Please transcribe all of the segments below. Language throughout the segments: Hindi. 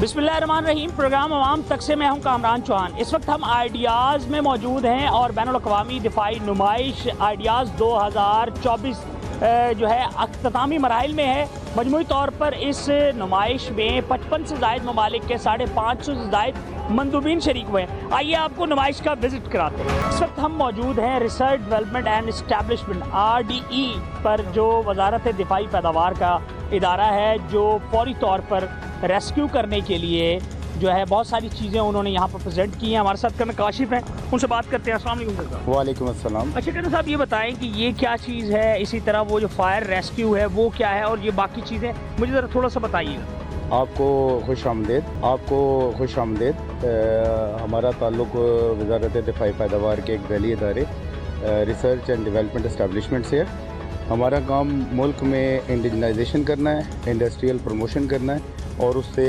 बिस्मिल्लाहिर्रहमानिर्रहीम। प्रोग्राम अवाम तक से मैं हूं कामरान चौहान। इस वक्त हम आइडियाज़ में मौजूद हैं और बैनुल-अक़वामी दिफाई नुमाइश आइडियाज़ 2024 जो है अख्तामी मराहिल में है। मजमूई तौर पर इस नुमाइश में 55 से ज़ायद ममालिक के 550 से ज़ायद मंदूबीन शरीक हुए हैं। आइए आपको नुमाइश का विजिट कराते हैं। इस वक्त हम मौजूद हैं research development and establishment RDE पर, जो वजारत दिफाई पैदावार का इदारा है, जो फौरी तौर पर रेस्क्यू करने के लिए जो है बहुत सारी चीज़ें उन्होंने यहाँ पर प्रेजेंट की हैं। हमारे साथ कर्नल काशिफ हैं, उनसे बात करते हैं। अस्सलाम वालेकुम सर। वालेकुम अस्सलाम। अच्छा कर्नल साहब, ये बताएं कि ये क्या चीज़ है, इसी तरह वो जो फायर रेस्क्यू है वो क्या है, और ये बाकी चीज़ें मुझे ज़रा थोड़ा सा बताइएगा। आपको खुश आमदेद। हमारा ताल्लुक़ वजारत दिफाई पैदावार के एक वली इदारे रिसर्च एंड डेवलपमेंट इस्टेब्लिशमेंट से है। हमारा काम मुल्क में इंडिजनाइजेशन करना है, इंडस्ट्रियल प्रमोशन करना है और उससे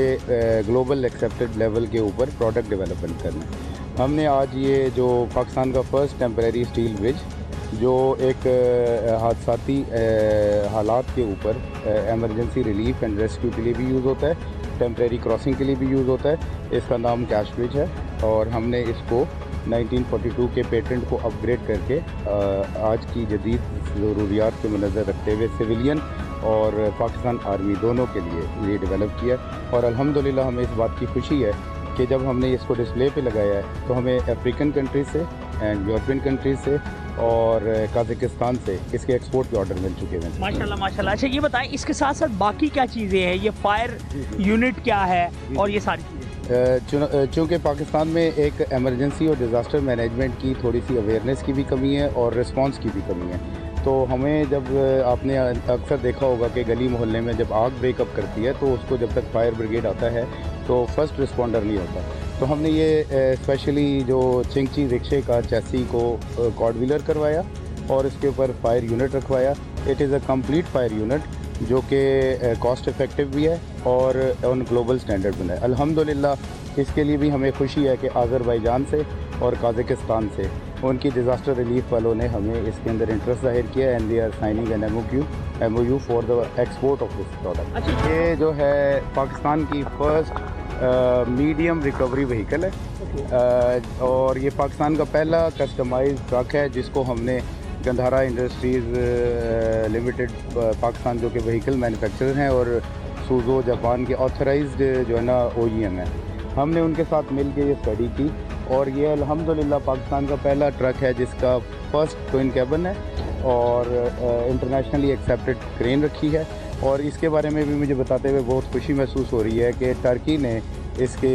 ग्लोबल एक्सेप्टेड लेवल के ऊपर प्रोडक्ट डेवलपमेंट करना है। हमने आज ये जो पाकिस्तान का फर्स्ट टेम्परेरी स्टील ब्रिज, जो एक हादसाती हालात के ऊपर एमरजेंसी रिलीफ एंड रेस्क्यू के लिए भी यूज़ होता है, टेम्परेरी क्रॉसिंग के लिए भी यूज़ होता है, इसका नाम कैश ब्रिज है। और हमने इसको 1942 के पेटेंट को अपग्रेड करके आज की जदीद ज़रूरियात के नज़र रखते हुए सिविलियन और पाकिस्तान आर्मी दोनों के लिए ये डेवलप किया। और अल्हम्दुलिल्लाह हमें इस बात की खुशी है कि जब हमने इसको डिस्प्ले पे लगाया है तो हमें अफ्रीकन कंट्रीज से एंड यूरोपियन कंट्रीज से और कजाकिस्तान से इसके एक्सपोर्ट के ऑर्डर मिल चुके हैं। माशाल्लाह माशाल्लाह। अच्छा ये बताएं, इसके साथ साथ बाकी क्या चीज़ें हैं, ये फायर यूनिट क्या है और ये सारी चीज़ें? चूँकि पाकिस्तान में एक एमरजेंसी और डिज़ास्टर मैनेजमेंट की थोड़ी सी अवेयरनेस की भी कमी है और रिस्पांस की भी कमी है, तो हमें जब आपने अक्सर देखा होगा कि गली मोहल्ले में जब आग ब्रेकअप करती है तो उसको जब तक फायर ब्रिगेड आता है तो फर्स्ट रिस्पॉन्डर नहीं होता। तो हमने ये स्पेशली जो चिंगची रिक्शे का चैसी को कॉर्ड व्हीलर करवाया और इसके ऊपर फायर यूनिट रखवाया। It is a complete fire unit जो कि कॉस्ट इफ़ेक्टिव भी है और ऑन ग्लोबल स्टैंडर्ड बना है। अल्हम्दुलिल्लाह इसके लिए भी हमें खुशी है कि आज़रबाईजान से और कजाकिस्तान से उनकी डिज़ास्टर रिलीफ वालों ने हमें इसके अंदर इंटरेस्ट जाहिर किया and they are signing an MOU for the export of this product. ये जो है पाकिस्तान की फर्स्ट मीडियम रिकवरी व्हीकल है और ये पाकिस्तान का पहला कस्टमाइज्ड ट्रक है जिसको हमने गंधारा इंडस्ट्रीज़ लिमिटेड पाकिस्तान जो कि व्हीकल मैन्युफैक्चरर हैं और सूजो जापान के ऑथराइज्ड जो है ना OEM है, हमने उनके साथ मिल के ये स्टडी की और ये अल्हम्दुलिल्लाह पाकिस्तान का पहला ट्रक है जिसका फर्स्ट ट्विन कैबिन है और इंटरनेशनली एक्सेप्टेड क्रेन रखी है। और इसके बारे में भी मुझे बताते हुए बहुत खुशी महसूस हो रही है कि टर्की ने इसके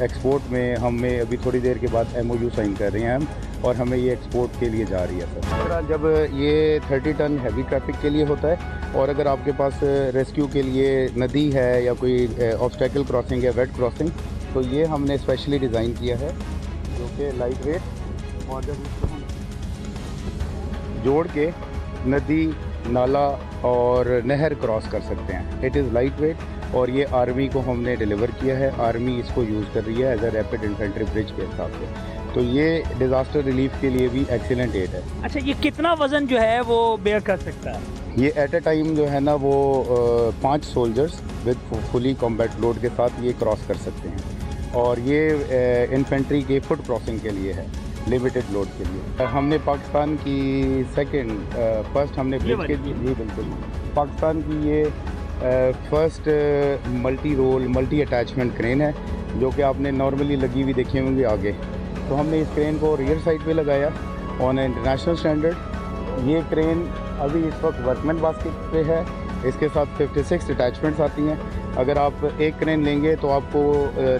एक्सपोर्ट में हमें अभी थोड़ी देर के बाद MOU साइन कर रहे हैं हम और हमें ये एक्सपोर्ट के लिए जा रही है सर। जब ये 30 टन हैवी ट्रैफिक के लिए होता है और अगर आपके पास रेस्क्यू के लिए नदी है या कोई ऑब्स्टेकल क्रॉसिंग या वेट क्रॉसिंग, तो ये हमने स्पेशली डिज़ाइन किया है जो कि लाइट वेट और जब इसको हम जोड़ के नदी, नाला और नहर क्रॉस कर सकते हैं। इट इज़ लाइट वेट और ये आर्मी को हमने डिलीवर किया है। आर्मी इसको यूज़ कर रही है as a rapid infantry bridge के हिसाब से, तो ये डिज़ास्टर रिलीफ के लिए भी एक्सीलेंट एड है। अच्छा, ये कितना वज़न जो है वो बेयर कर सकता है? ये एट ए टाइम जो है ना वो 5 soldiers with fully combat load के साथ ये क्रॉस कर सकते हैं और ये इन्फेंट्री के फुट क्रॉसिंग के लिए है, लिमिटेड लोड के लिए। हमने पाकिस्तान की फर्स्ट हमने ब्रिज के लिए, जी बिल्कुल, पाकिस्तान की ये first multi role multi attachment crane है जो कि आपने नॉर्मली लगी हुई देखी होंगी आगे। तो हमने इस क्रेन को रियर साइड पे लगाया ऑन इंटरनेशनल स्टैंडर्ड। ये क्रेन अभी इस वक्त वर्कमैन बास्केट पे है, इसके साथ 56 अटैचमेंट्स आती हैं। अगर आप एक क्रेन लेंगे तो आपको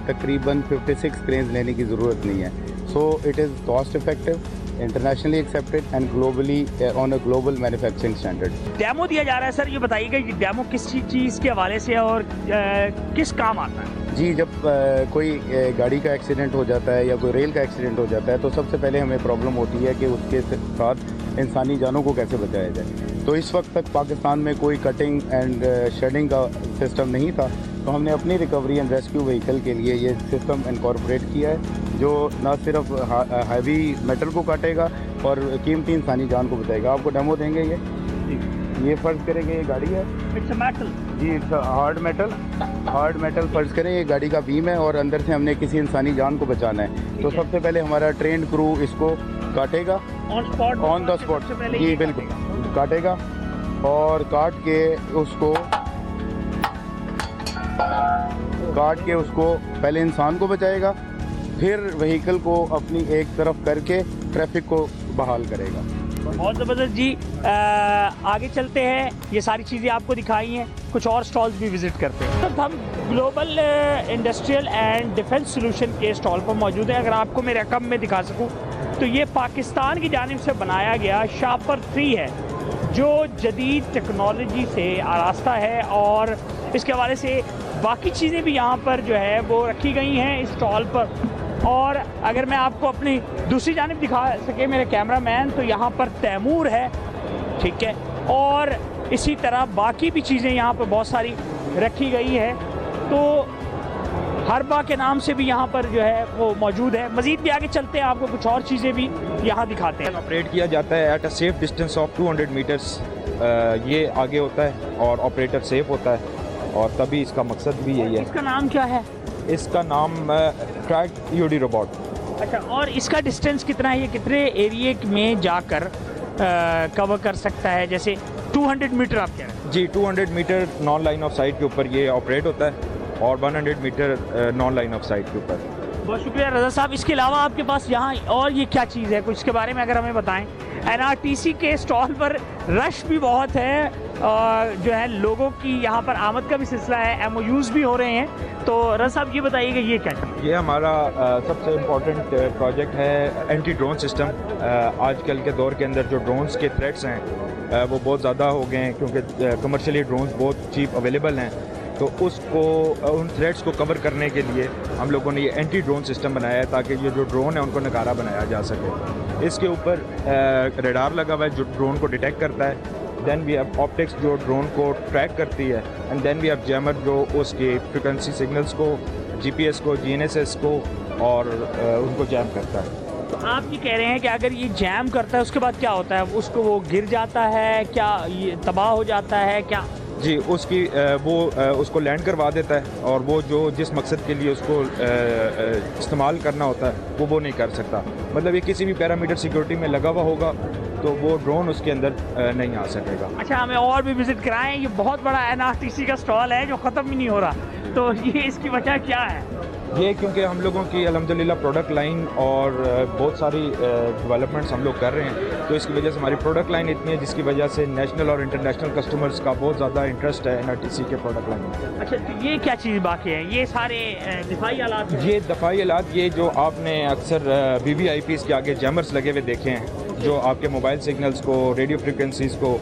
तकरीबन 56 क्रेन लेने की ज़रूरत नहीं है। So it is cost effective, internationally accepted and globally on a global manufacturing standard. Demo दिया जा रहा है सर, ये बताइएगा कि डेमो किस चीज़ के हवाले से है और किस काम आता है? जी, जब कोई गाड़ी का एक्सीडेंट हो जाता है या कोई रेल का एक्सीडेंट हो जाता है तो सबसे पहले हमें प्रॉब्लम होती है कि उसके साथ इंसानी जानों को कैसे बचाया जाए। तो इस वक्त तक पाकिस्तान में कोई कटिंग एंड शेडिंग का सिस्टम नहीं था, तो हमने अपनी रिकवरी एंड रेस्क्यू व्हीकल के लिए ये सिस्टम इनकॉर्पोरेट किया है जो न सिर्फ हैवी मेटल को काटेगा और कीमती इंसानी जान को बचाएगा। आपको डेमो देंगे ये। ये फर्ज करें कि ये गाड़ी है, इट्स अ मेटल। जी इट्स हार्ड मेटल फर्ज करें ये गाड़ी का बीम है और अंदर से हमने किसी इंसानी जान को बचाना है। तो सबसे पहले हमारा ट्रेंड क्रू इसको काटेगा ऑन द स्पॉट। जी बिल्कुल काटेगा और काट के उसको पहले इंसान को बचाएगा, फिर व्हीकल को अपनी एक तरफ करके ट्रैफिक को बहाल करेगा। बहुत ज़बरदस्त जी। आगे चलते हैं, ये सारी चीज़ें आपको दिखाई हैं, कुछ और स्टॉल्स भी विजिट करते हैं। तो हम global industrial and defence solution के स्टॉल पर मौजूद हैं। अगर आपको मेरे रकम में दिखा सकूं तो ये पाकिस्तान की जानिब से बनाया गया शापर 3 है, जो जदीद टेक्नोलॉजी से आरास्ता है और इसके हवाले से बाकी चीज़ें भी यहाँ पर जो है वो रखी गई हैं इस स्टॉल पर। और अगर मैं आपको अपनी दूसरी जानिब दिखा सके मेरे कैमरामैन, तो यहाँ पर तैमूर है, ठीक है, और इसी तरह बाकी भी चीज़ें यहाँ पर बहुत सारी रखी गई है। तो हरबा के नाम से भी यहाँ पर जो है वो मौजूद है। मज़ीद भी आगे चलते हैं, आपको कुछ और चीज़ें भी यहाँ दिखाते हैं। ऑपरेट किया जाता है at a safe distance of 200 metres. ये आगे होता है और ऑपरेटर सेफ होता है, और तभी इसका मकसद भी यही है। इसका नाम क्या है? इसका नाम ट्रैक ईओडी रोबोट। अच्छा, और इसका डिस्टेंस कितना है? ये कितने एरिए में जाकर कवर कर सकता है? जैसे 200 मीटर आप कह रहे हैं? जी 200 metre non line of sight के ऊपर ये ऑपरेट होता है और 100 metre non line of sight के ऊपर। बहुत शुक्रिया रज़ा साहब। इसके अलावा आपके पास यहाँ और ये क्या चीज़ है, कुछ इसके बारे में अगर हमें बताएं। NRTC के स्टॉल पर रश भी बहुत है, जो है लोगों की यहाँ पर आमद का भी सिलसिला है, MOUs भी हो रहे हैं। तो रज़ा साहब ये बताइएगा ये क्या है? ये हमारा सबसे इम्पोर्टेंट प्रोजेक्ट है एंटी ड्रोन सिस्टम। आजकल के दौर के अंदर जो ड्रोन्स के थ्रेट्स हैं वो बहुत ज़्यादा हो गए हैं, क्योंकि कमर्शियली ड्रोन्स बहुत चीप अवेलेबल हैं। तो उन थ्रेट्स को कवर करने के लिए हम लोगों ने ये एंटी ड्रोन सिस्टम बनाया है, ताकि ये जो ड्रोन है उनको नकारा बनाया जा सके। इसके ऊपर रडार लगा हुआ है जो ड्रोन को डिटेक्ट करता है। देन वी हैव ऑप्टिक्स जो ड्रोन को ट्रैक करती है, and then we have jammer जो उसके फ्रिक्वेंसी सिग्नल्स को, GPS को, GNSS को और उनको जैम करता है। तो आप ये कह रहे हैं कि अगर ये जैम करता है उसके बाद क्या होता है? उसको वो गिर जाता है क्या, ये तबाह हो जाता है क्या? जी उसको लैंड करवा देता है, और वो जो जिस मकसद के लिए उसको इस्तेमाल करना होता है वो नहीं कर सकता। मतलब ये किसी भी पैरामीटर सिक्योरिटी में लगा हुआ होगा तो वो ड्रोन उसके अंदर नहीं आ सकेगा। अच्छा, हमें और भी विजिट कराएं। ये बहुत बड़ा NRTC का स्टॉल है जो ख़त्म ही नहीं हो रहा, तो ये इसकी वजह क्या है? ये क्योंकि हम लोगों की अल्हम्दुलिल्लाह प्रोडक्ट लाइन और बहुत सारी डेवलपमेंट्स हम लोग कर रहे हैं, तो इसकी वजह से हमारी प्रोडक्ट लाइन इतनी है जिसकी वजह से नेशनल और इंटरनेशनल कस्टमर्स का बहुत ज़्यादा इंटरेस्ट है NRTC के प्रोडक्ट लाइन में। अच्छा, तो ये क्या चीज़ बाकी है? ये सारे दिफाई आलात हैं? ये दफाई आलात, ये जो आपने अक्सर VVIPs के आगे जैमर्स लगे हुए देखे हैं, जो आपके मोबाइल सिग्नल्स को, रेडियो फ्रिक्वेंसीज़ को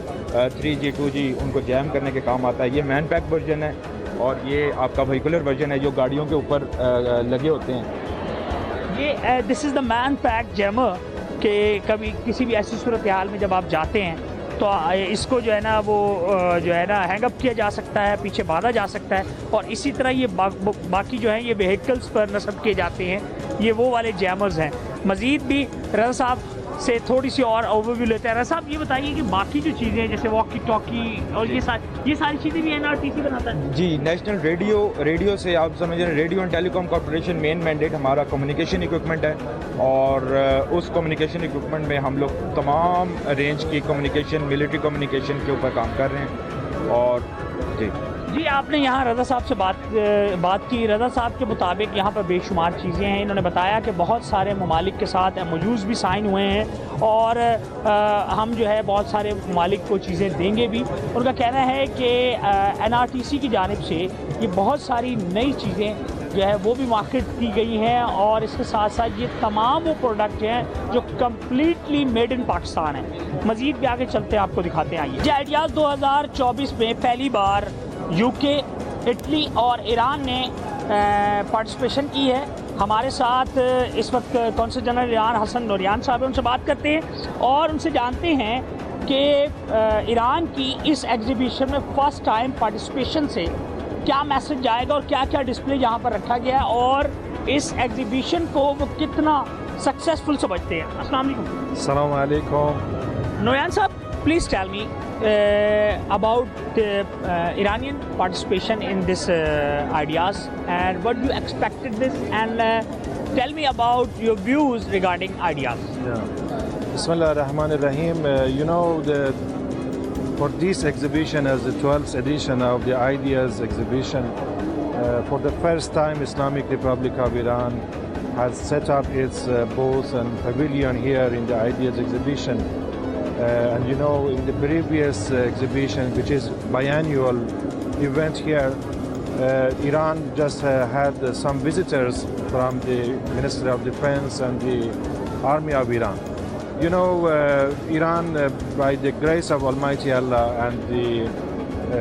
3G 2G उनको जैम करने के काम आता है। ये मैन पैक वर्जन है और ये आपका व्हीकुलर वर्जन है जो गाड़ियों के ऊपर लगे होते हैं। ये this is the man pack jammer के कभी किसी भी ऐसी सूरत हाल में जब आप जाते हैं तो इसको जो है ना वो जो है ना हैंग अप किया जा सकता है, पीछे बांधा जा सकता है, और इसी तरह ये बाकी जो है ये व्हीकल्स पर नस्ब किए जाते हैं। ये वो वाले जैमर्स हैं। मज़ीद भी रज़ा साहब से थोड़ी सी और ओवरव्यू लेते हैं। रज़ा साहब ये बताइए कि बाकी जो चीज़ें हैं जैसे वॉकी टॉकी और ये सारी चीज़ें भी NRTC बनाता है? जी, नेशनल रेडियो से आप समझ रहे हैं, radio and telecom corporation main mandate हमारा कम्युनिकेशन इक्विपमेंट है, और उस कम्युनिकेशन इक्विपमेंट में हम लोग तमाम रेंज की कम्युनिकेशन, मिलिट्री कम्युनिकेशन के ऊपर काम कर रहे हैं। और जी आपने यहाँ रज़ा साहब से बात की। रज़ा साहब के मुताबिक यहाँ पर बेशुमार चीज़ें हैं। इन्होंने बताया कि बहुत सारे ममालिक के साथ MOUs भी साइन हुए हैं, और हम जो है बहुत सारे ममालिक को चीज़ें देंगे भी। उनका कहना है कि NRTC की जानिब से ये बहुत सारी नई चीज़ें जो है वो भी मार्केट की गई हैं, और इसके साथ साथ ये तमाम वो प्रोडक्ट हैं जो कम्प्लीटली मेड इन पाकिस्तान है। मज़ीद भी आगे चलते हैं, आपको दिखाते हैं। आइए। आइडियाज़ 2024 में पहली बार UK, इटली और ईरान ने पार्टिसिपेशन की है। हमारे साथ इस वक्त कौंसल जनरल ईरान हसन नूरियान साहब हैं, उनसे बात करते हैं और उनसे जानते हैं कि ईरान की इस एग्जीबिशन में फ़र्स्ट टाइम पार्टिसिपेशन से क्या मैसेज जाएगा और क्या क्या डिस्प्ले यहाँ पर रखा गया है, और इस एग्जीबिशन को वो कितना सक्सेसफुल समझते हैं। अस्सलाम वालेकुम। अस्सलाम वालेकुम। नूरियान साहब, please tell me about Iranian participation in this ideas, and what you expected this, and tell me about your views regarding ideas. Yeah. Bismillah ar-Rahman ar-Rahim. For this exhibition, as the 12th edition of the Ideas exhibition, for the first time Islamic Republic of Iran has set up its booth and pavilion here in the Ideas exhibition. And in the previous exhibition, which is biannual event here, Iran just had some visitors from the Ministry of Defense and the Army of Iran. Iran, by the grace of Almighty Allah and the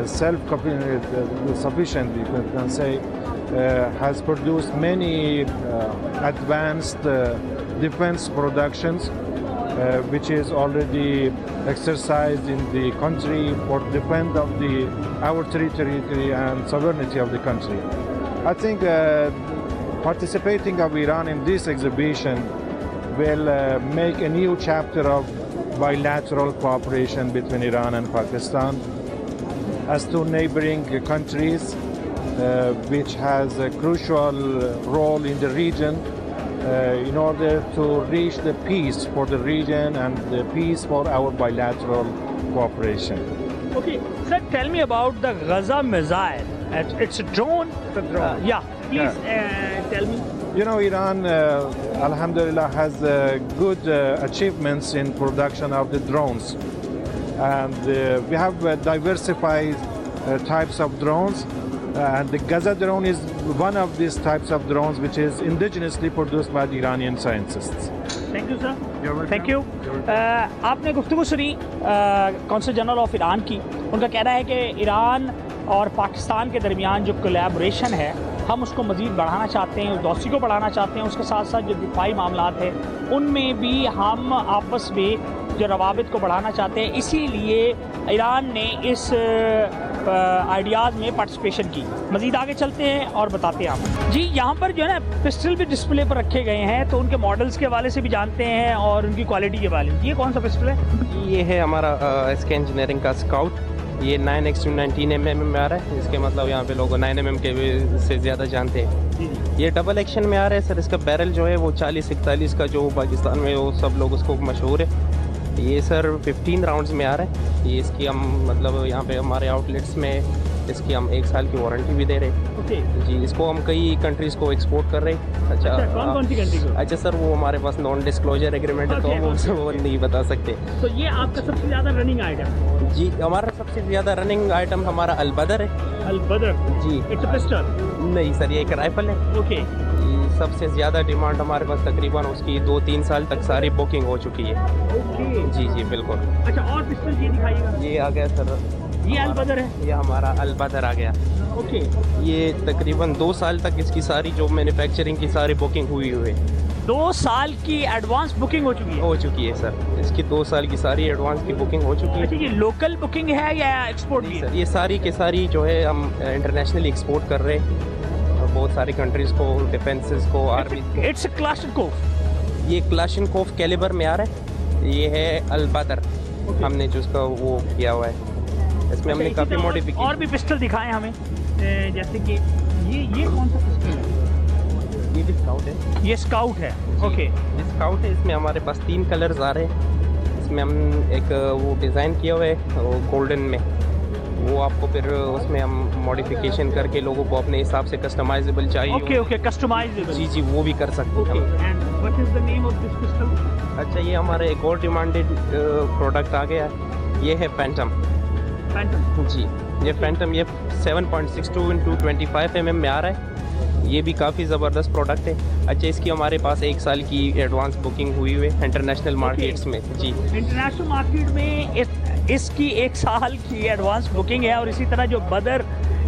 self-sufficient, you can say, has produced many advanced defense productions, which is already exercised in the country for defense of our territory and sovereignty of the country. I think participating of Iran in this exhibition will make a new chapter of bilateral cooperation between Iran and Pakistan as two neighboring countries, which has a crucial role in the region in order to reach the peace for the region and the peace for our bilateral cooperation. Okay, sir, tell me about the Gaza missile. It's a drone. It's a drone. Yeah, please tell me. Iran, alhamdulillah, has good achievements in production of the drones. And we have diversified types of drones. And the Gaza drone is one of these types of drones, which is indigenously produced by the Iranian scientists. Thank you, sir. You're welcome. Thank you. आपने गुफ्तगू सुनी कौंसल जनरल ऑफ ईरान की। उनका कहना है कि ईरान और पाकिस्तान के दरमियान जो कोलैबोरेशन है, हम उसको मज़ीद बढ़ाना चाहते हैं, दोस्ती को बढ़ाना चाहते हैं। उसके साथ साथ जो दिफाई मामलात हैं उनमें भी हम आपस में जो रवाबित को बढ़ाना चाहते हैं। इसीलिए ईरान ने इस आइडियाज़ में पार्टिसिपेशन की। मज़ीद आगे चलते हैं और बताते हैं आप। जी, यहाँ पर जो है ना पिस्टल भी डिस्प्ले पर रखे गए हैं, तो उनके मॉडल्स के हवाले से भी जानते हैं और उनकी क्वालिटी के बारे में। ये कौन सा पिस्टल है? ये है हमारा SK इंजीनियरिंग का स्काउट। ये 9x219 mm में आ रहा है। इसके मतलब यहाँ पे लोग 9 mm के से ज़्यादा जानते हैं। ये डबल एक्शन में आ रहा है सर। इसका बैरल जो है वो 40-41 का जो पाकिस्तान में वो सब लोग उसको मशहूर है। ये सर 15 राउंड्स में आ रहा है। ये इसकी हम मतलब यहाँ पे हमारे आउटलेट्स में इसकी हम 1 साल की वारंटी भी दे रहे हैं। ओके जी, इसको हम कई कंट्रीज़ को एक्सपोर्ट कर रहे हैं। अच्छा, कौन सी कंट्री को? अच्छा सर, वो हमारे पास नॉन डिस्क्लोजर एग्रीमेंट है, तो वो नहीं बता सकते। तो ये आपका सबसे ज़्यादा रनिंग आइटम? जी, हमारा सबसे ज़्यादा रनिंग आइटम हमारा अल-बदर है। Al-Badr ji. It's a pistol? नहीं सर, ये एक राइफल है। ओके। सबसे ज़्यादा डिमांड हमारे पास तकरीबन उसकी 2-3 साल तक सारी बुकिंग हो चुकी है। ओके। जी जी बिल्कुल। अच्छा, और पिस्टल ये दिखाइएगा। ये आ गया सर, ये अल-बदर है? ये हमारा अल-बदर आ गया। ओके। ये तकरीबन 2 साल तक इसकी सारी जो मैन्युफैक्चरिंग की सारी बुकिंग हुई है। 2 साल की एडवांस बुकिंग हो चुकी है? हो चुकी है सर, इसकी 2 साल की सारी एडवांस की बुकिंग हो चुकी है। अच्छा, ये लोकल बुकिंग है या एक्सपोर्ट की? सर ये सारी के सारी जो है हम इंटरनेशनली एक्सपोर्ट कर रहे हैं बहुत सारी कंट्रीज़ को, डिफेंसेस को, आर्मी। It's Kalashnikov? ये क्लाशनकोफ कैलिबर में आ रहा है। ये है अल-बदर। हमने जो उसका वो किया हुआ है, इसमें हमने काफ़ी मॉडिफिकेशन। और भी पिस्टल दिखाएं हमें, जैसे कि ये कौन सा पिस्टल है? ये भी स्काउट है। ये स्काउट है। ओके। ये स्काउट है। इसमें हमारे पास 3 कलर्स आ रहे हैं। इसमें हम एक वो डिज़ाइन किया हुआ है वो गोल्डन में, वो आपको फिर उसमें हम मॉडिफिकेशन करके लोगों को अपने हिसाब से कस्टमाइजेबल चाहिए। Okay okay, customisable. जी जी, वो भी कर सकते हैं। And what is the name of this pistol? अच्छा, ये हमारे एक और डिमांडेड प्रोडक्ट आ गया है। ये है फैंटम। फैंटम? जी, ये फैंटम ये 7.62 × 25 mm में आ रहा है। ये भी काफ़ी ज़बरदस्त प्रोडक्ट है। अच्छा, इसकी हमारे पास 1 साल की एडवांस बुकिंग हुई है इंटरनेशनल मार्केट्स में। जी, इंटरनेशनल मार्केट में इसकी 1 साल की एडवांस बुकिंग है। और इसी तरह जो बदर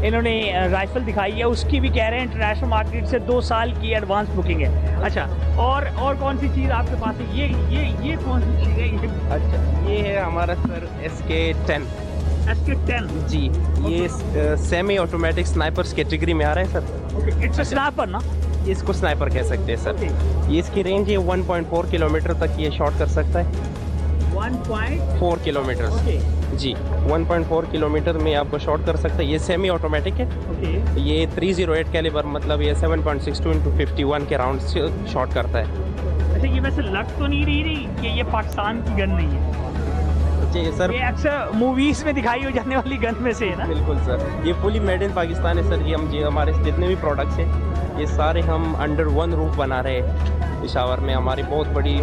इन्होंने राइफल दिखाई है उसकी भी कह रहे हैं इंटरनेशनल मार्केट से 2 साल की एडवांस बुकिंग है। अच्छा, और कौन सी चीज़ आपके पास है? ये कौन सी चीज़ है? अच्छा, ये है हमारा सर SK10। SK10? जी, ये सेमी ऑटोमेटिक स्नाइपर्स कैटेगरी में आ रहा है sir. Okay, it's a sniper ना? ये इसको स्नाइपर कह सकते हैं सर। Okay. ये इसकी रेंज है 1.4 किलोमीटर तक ये शॉट कर सकता है। 4 किलोमीटर। ओके जी 1.4 किलोमीटर में आपको शॉट कर सकते हैं। ये सेमी ऑटोमेटिक है। ओके। ये 308 कैलिबर, मतलब ये 7.62 × 51 के राउंड से शॉट करता है। अच्छा, ये वैसे लग तो नहीं रही कि ये पाकिस्तान की गन नहीं है? जी सर, ये अक्सर मूवीज में दिखाई हो जाने वाली गन में से है ना? बिल्कुल सर, ये फुली मेड इन पाकिस्तान है सर। ये हमारे जितने भी प्रोडक्ट्स हैं ये सारे हम अंडर वन रूफ बना रहे हैं। पेशावर में हमारी बहुत बड़ी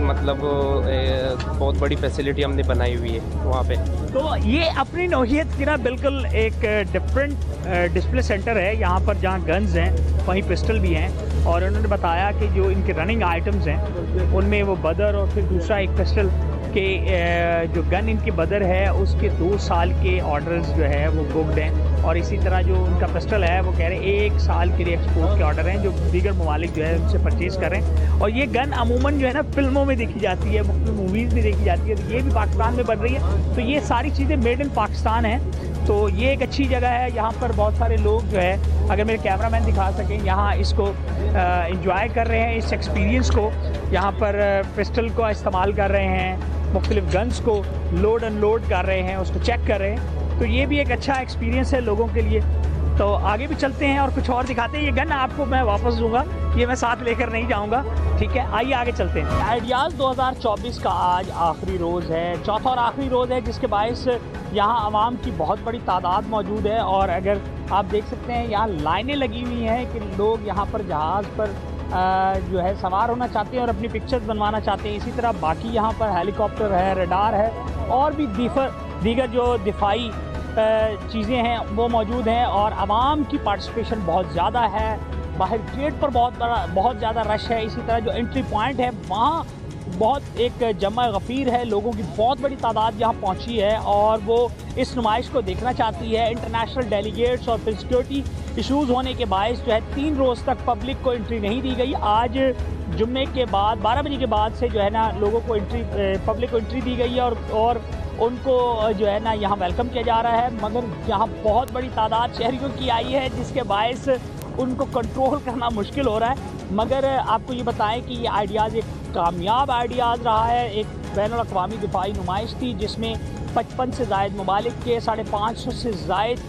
बहुत बड़ी फैसिलिटी हमने बनाई हुई है वहाँ पे। तो ये अपनी नौहियत की ना बिल्कुल एक डिफरेंट डिस्प्ले सेंटर है यहाँ पर, जहाँ गन्स हैं वहीं पिस्टल भी हैं। और उन्होंने बताया कि जो इनके रनिंग आइटम्स हैं उनमें वो बदर और फिर दूसरा एक पिस्टल के जो गन इनकी बदर है उसके 2 साल के ऑर्डर्स जो है वो बुकड हैं। और इसी तरह जो उनका पिस्टल है वो कह रहे हैं 1 साल के लिए एक्सपोर्ट के ऑर्डर हैं जो दीगर ममालिक जो है उनसे परचेज़ कर रहे हैं। और ये गन अमूमन जो है ना फिल्मों में देखी जाती है, मुख्तलिफ मूवीज़ में देखी जाती है, तो ये भी पाकिस्तान में बन रही है। तो ये सारी चीज़ें मेड इन पाकिस्तान हैं। तो ये एक अच्छी जगह है, यहाँ पर बहुत सारे लोग जो है, अगर मेरे कैमरामैन दिखा सकें, यहाँ इसको इंजॉय कर रहे हैं, इस एक्सपीरियंस को। यहाँ पर पिस्टल का इस्तेमाल कर रहे हैं, मुख्तलिफ गन्स को लोड अनलोड कर रहे हैं, उसको चेक कर रहे हैं। तो ये भी एक अच्छा एक्सपीरियंस है लोगों के लिए। तो आगे भी चलते हैं और कुछ और दिखाते हैं। ये गन आपको मैं वापस दूंगा, ये मैं साथ लेकर नहीं जाऊंगा, ठीक है? आइए आगे चलते हैं। आइडियाज़ 2024 का आज आखिरी रोज़ है, चौथा और आखिरी रोज़ है, जिसके बायस यहाँ आवाम की बहुत बड़ी तादाद मौजूद है। और अगर आप देख सकते हैं यहाँ लाइनें लगी हुई हैं कि लोग यहाँ पर जहाज़ पर जो है सवार होना चाहते हैं और अपनी पिक्चर्स बनवाना चाहते हैं। इसी तरह बाकी यहाँ पर हेलीकॉप्टर है, रडार है और भी दीगर जो दिफाई चीज़ें हैं वो मौजूद हैं। और आवाम की पार्टिसिपेशन बहुत ज़्यादा है। बाहर गेट पर बहुत ज़्यादा रश है। इसी तरह जो एंट्री पॉइंट है वहाँ बहुत एक जमा गफ़ीर है, लोगों की बहुत बड़ी तादाद यहाँ पहुँची है और वो इस नुमाइश को देखना चाहती है। इंटरनेशनल डेलीगेट्स और फिर सिक्योरिटी इशूज़ होने के बायस जो है 3 रोज़ तक पब्लिक को एंट्री नहीं दी गई। आज जुम्मे के बाद 12 बजे के बाद से जो है ना लोगों को पब्लिक को एंट्री दी गई है और उनको जो है ना यहाँ वेलकम किया जा रहा है। मगर यहाँ बहुत बड़ी तादाद शहरियों की आई है जिसके बायस उनको कंट्रोल करना मुश्किल हो रहा है। मगर आपको ये बताएं कि ये आइडियाज़ एक कामयाब आइडियाज़ रहा है। एक बैनुल-अक़वामी दिफाई नुमाइश थी जिसमें 55 से ज़ायद ममालिक के 550 से ज़ायद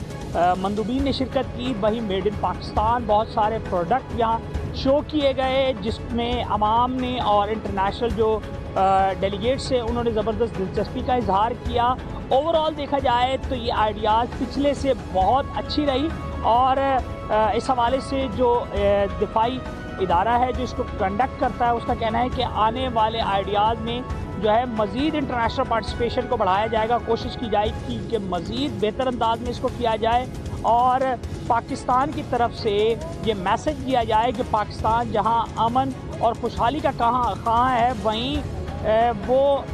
मंदूबीन ने शिरकत की। वही मेड इन पाकिस्तान बहुत सारे प्रोडक्ट यहाँ शो किए गए जिसमें आवाम ने और इंटरनेशनल जो डेलीगेट्स से उन्होंने ज़बरदस्त दिलचस्पी का इजहार किया। ओवरऑल देखा जाए तो ये आइडियाज़ पिछले से बहुत अच्छी रही और इस हवाले से जो दिफाई इदारा है जो इसको कंडक्ट करता है उसका कहना है कि आने वाले आइडियाज़ में जो है मज़ीद इंटरनेशनल पार्टिसिपेशन को बढ़ाया जाएगा। कोशिश की जाएगी कि मज़ीद बेहतर अंदाज में इसको किया जाए और पाकिस्तान की तरफ से ये मैसेज दिया जाए कि पाकिस्तान जहां अमन और खुशहाली का कहाँ है वहीं वो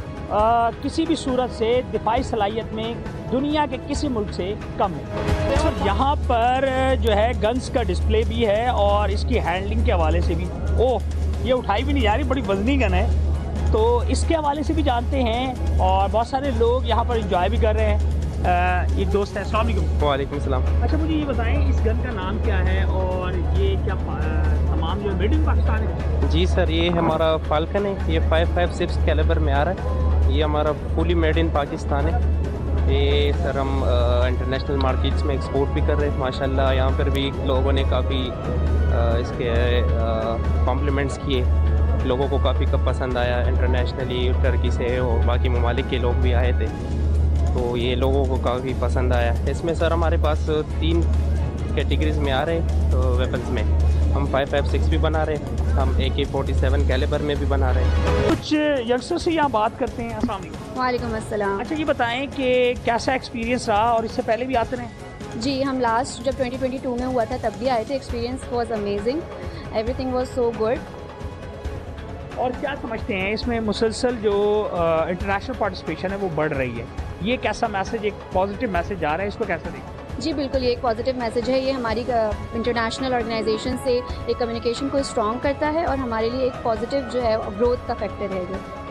किसी भी सूरत से दिफाई सलाहियत में दुनिया के किसी मुल्क से कम है। तो यहाँ पर जो है गन्स का डिस्प्ले भी है और इसकी हैंडलिंग के हवाले से भी, ओह ये उठाई भी नहीं जा रही, बड़ी वजनी गन है, तो इसके हवाले से भी जानते हैं। और बहुत सारे लोग यहाँ पर इंजॉय भी कर रहे हैं। एक दोस्त है, अस्सलाम वालेकुम। वालेकुम सलाम। अच्छा मुझे ये बताएं इस गन का नाम क्या है और ये क्या तमाम जो मेड इन पाकिस्तान है? जी सर, ये हमारा फाल्कन है, ये 5.56 कैलिबर में आ रहा है। ये हमारा फुली मेड इन पाकिस्तान है। ये सर हम इंटरनेशनल मार्केट्स में एक्सपोर्ट भी कर रहे हैं माशाल्लाह। यहाँ पर भी लोगों ने काफ़ी इसके कॉम्प्लीमेंट्स किए, लोगों को काफ़ी पसंद आया। इंटरनेशनली टर्की से और बाकी ममालिक के लोग भी आए थे तो ये लोगों को काफ़ी पसंद आया। इसमें सर हमारे पास 3 कैटेगरीज में आ रहे हैं वेपन्स में। हम 5.56 भी बना रहे हैं, हम AK-47 कैलिबर में भी बना रहे हैं। कुछ यंगस्टर से यहाँ बात करते हैं। अस्सलाम वालेकुम। वालेकुम अस्सलाम। अच्छा ये बताएं कि कैसा एक्सपीरियंस रहा और इससे पहले भी आते रहे? जी हम लास्ट जब 2022 में हुआ था तब भी आए थे। Experience was amazing, everything was so good. और क्या समझते हैं इसमें मुसलसल जो इंटरनेशनल पार्टिसिपेशन है वो बढ़ रही है, ये कैसा मैसेज, एक पॉजिटिव मैसेज आ रहा है, इसको कैसा देखें? जी बिल्कुल, ये एक पॉजिटिव मैसेज है। ये हमारी इंटरनेशनल ऑर्गेनाइजेशन से एक कम्युनिकेशन को स्ट्रॉन्ग करता है और हमारे लिए एक पॉजिटिव जो है ग्रोथ का फैक्टर है।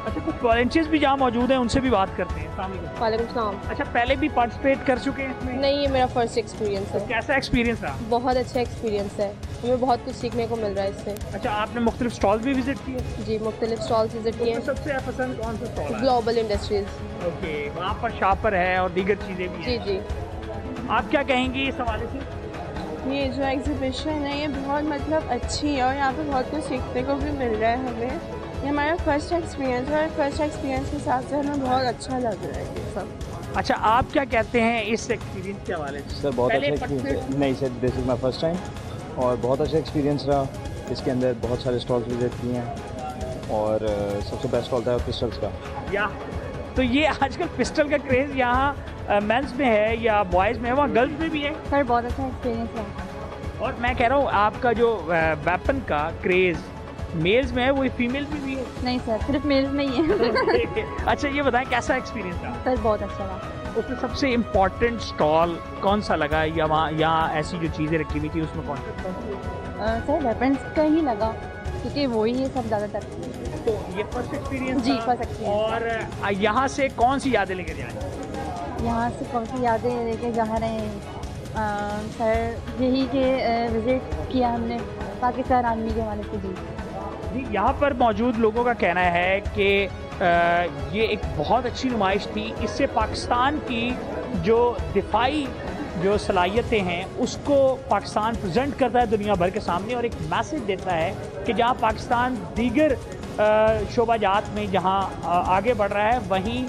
अच्छा, कुछ वॉलंटियर्स भी जहाँ मौजूद हैं उनसे भी बात करते हैं। अस्सलाम वालेकुम। वालेकुम सलाम। अच्छा, पहले भी पार्टिसिपेट कर चुके हैं इसमें? नहीं, ये मेरा फर्स्ट एक्सपीरियंस तो है। कैसा एक्सपीरियंस रहा? बहुत अच्छा एक्सपीरियंस है, हमें बहुत कुछ सीखने को मिल रहा है इससे। अच्छा, आपने मुख्तलिफ स्टॉल्स भी विजिट किए? जी, मुख्तलिफ स्टॉल्स विजिट किए। तो सबसे पसंद कौन सा स्टॉल है? Global industries. ओके, वहाँ पर शापर है और दीगर चीज़ें भी जी हैं। जी। आप क्या कहेंगी इस हवाले से? ये जो एग्जीबिशन है ये बहुत मतलब अच्छी है और यहाँ पे बहुत कुछ सीखने को भी मिल रहा है हमें। ये हमारा फर्स्ट एक्सपीरियंस है और फर्स्ट एक्सपीरियंस के हिसाब से हमें बहुत अच्छा लग रहा है ये सब। अच्छा, आप क्या कहते हैं इस एक्सपीरियंस के हवाले से? सर बहुत पहले अच्छा एक्सपीरियंस है। नहीं sir, this is my first time और बहुत अच्छा एक्सपीरियंस रहा। इसके अंदर बहुत सारे स्टॉल्स विजिट किए हैं और सबसे बेस्ट स्टॉल था पिस्टल्स का। या तो ये आजकल पिस्टल का क्रेज़ यहाँ मेंस में है या बॉयज़ में है, वहाँ गर्ल्स में भी है? सर बहुत अच्छा एक्सपीरियंस रहा। और मैं कह रहा हूँ आपका जो वेपन का क्रेज़ मेल्स में है वो फीमेल में भी है? नहीं सर, सिर्फ मेल्स में ही है। अच्छा, ये बताएं कैसा एक्सपीरियंस रहा? सर बहुत अच्छा रहा। उसमें सबसे इम्पोर्टेंट स्टॉल कौन सा लगा, या वहाँ यहाँ ऐसी जो चीज़ें रखी हुई थी उसमें कौन सा? सर वेपन्स का ही लगा क्योंकि वही है सब ज़्यादातर। तो ये फर्स्ट एक्सपीरियंस जी, फर्स्ट एक्सपीरियंस। और यहाँ से कौन सी यादें लेके जाएं? यहाँ से कौन सी यादें लेके जा रहे हैं? सर यही कि विज़िट किया हमने पाकिस्तान आर्मी के हवाले से। जी, यहाँ पर मौजूद लोगों का कहना है कि ये एक बहुत अच्छी नुमाइश थी। इससे पाकिस्तान की जो दिफाई जो सलाहियतें हैं उसको पाकिस्तान प्रेजेंट करता है दुनिया भर के सामने और एक मैसेज देता है कि जहाँ पाकिस्तान दीगर शोबाजात में जहाँ आगे बढ़ रहा है, वहीं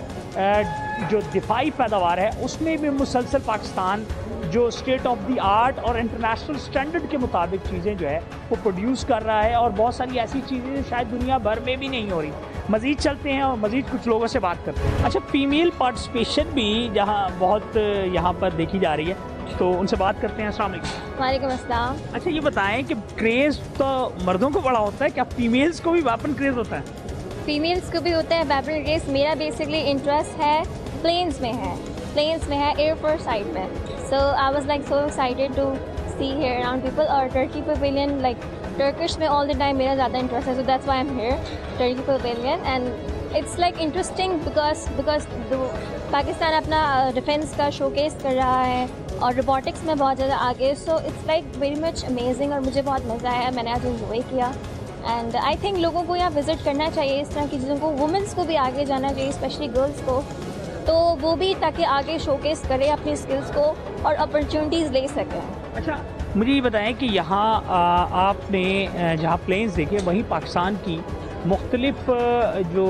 जो दिफाई पैदावार है उसमें भी मुसलसल पाकिस्तान जो स्टेट ऑफ द आर्ट और इंटरनेशनल स्टैंडर्ड के मुताबिक चीज़ें जो है वो प्रोड्यूस कर रहा है और बहुत सारी ऐसी चीज़ें जो शायद दुनिया भर में भी नहीं हो रही। मज़ीद चलते हैं और मज़ीद कुछ लोगों से बात करते हैं। अच्छा, फीमेल पार्टिसिपेशन भी जहाँ बहुत यहाँ पर देखी जा रही है, तो उनसे बात करते हैं। अस्सलाम वालेकुम। वालेकुम अस्सलाम। अच्छा, ये बताएं कि क्रेज़ तो मर्दों को बड़ा होता है, क्या फीमेल्स को भी वेपन क्रेज़ होता है? फीमेल्स को भी होता है वेपन रेस। मेरा बेसिकली इंटरेस्ट है प्लेन्स में है एयरफोर्स साइड में। So I was like so excited to see here around people. और टर्की पवेलियन लाइक टर्किश में ऑल द टाइम मेरा ज़्यादा इंटरेस्ट है, so that's why I am here Turkey pavilion. And it's like interesting because Pakistan अपना डिफेंस का शोकेस कर रहा है और रोबोटिक्स में बहुत ज़्यादा आगे। So it's like very much amazing और मुझे बहुत मज़ा आया, मैंने आज इंजॉय किया। एंड आई थिंक लोगों को यहाँ विज़िट करना चाहिए, इस तरह की चीज़ों को। वुमेंस को भी आगे जाना चाहिए, स्पेशली गर्ल्स को, तो वो भी ताकि आगे शोकेस करें अपनी स्किल्स को और अपॉर्चुनिटीज़ ले सकें। अच्छा, मुझे ये बताएं कि यहाँ आपने जहाँ प्लेन्स देखे वहीं पाकिस्तान की मुख्तलिफ जो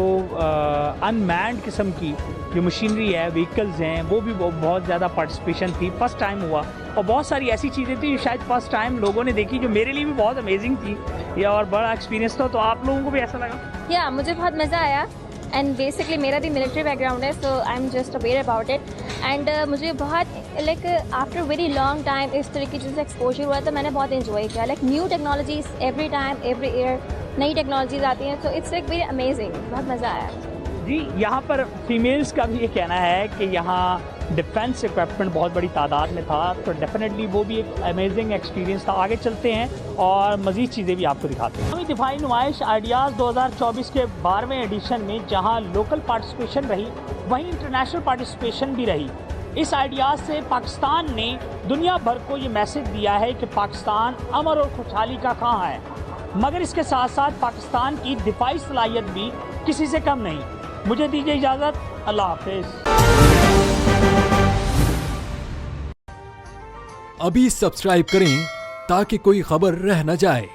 अनमैन्ड किस्म की जो मशीनरी है, व्हीकल्स हैं, वो भी बहुत ज़्यादा पार्टिसिपेशन थी। फ़र्स्ट टाइम हुआ और बहुत सारी ऐसी चीज़ें थी जो शायद फ़र्स्ट टाइम लोगों ने देखी, जो मेरे लिए भी बहुत अमेजिंग थी या और बड़ा एक्सपीरियंस था। तो आप लोगों को भी ऐसा लगा? या मुझे बहुत मज़ा आया। एंड बेसिकली मेरा भी मिलिट्री बैकग्राउंड है, so I am just aware about it. And मुझे बहुत like after very long time इस तरह की चीज़ एक्सपोजर हुआ, तो मैंने बहुत इन्जॉय किया। Like new technologies every time every year नई टेक्नोलॉजीज़ आती हैं, तो इट्स लाइक वेरी अमेजिंग, बहुत मज़ा आया। जी, यहाँ पर फीमेल्स का भी ये कहना है कि यहाँ डिफेंस इक्विपमेंट बहुत बड़ी तादाद में था, तो डेफिनेटली वो भी एक अमेजिंग एक्सपीरियंस था। आगे चलते हैं और मज़ीद चीज़ें भी आपको दिखाते हैं। हमें दिफाई नुमाइश आइडियाज़ 2024 के 12वें एडिशन में जहाँ लोकल पार्टिसिपेशन रही, वहीं इंटरनेशनल पार्टिसिपेशन भी रही। इस आइडियाज़ से पाकिस्तान ने दुनिया भर को ये मैसेज दिया है कि पाकिस्तान अमर और खुशहाली का कहाँ है, मगर इसके साथ साथ पाकिस्तान की दिफाई सलाहियत भी किसी से कम नहीं। मुझे दीजिए इजाज़त, अल्लाह हाफिज़। अभी सब्सक्राइब करें ताकि कोई खबर रह न जाए।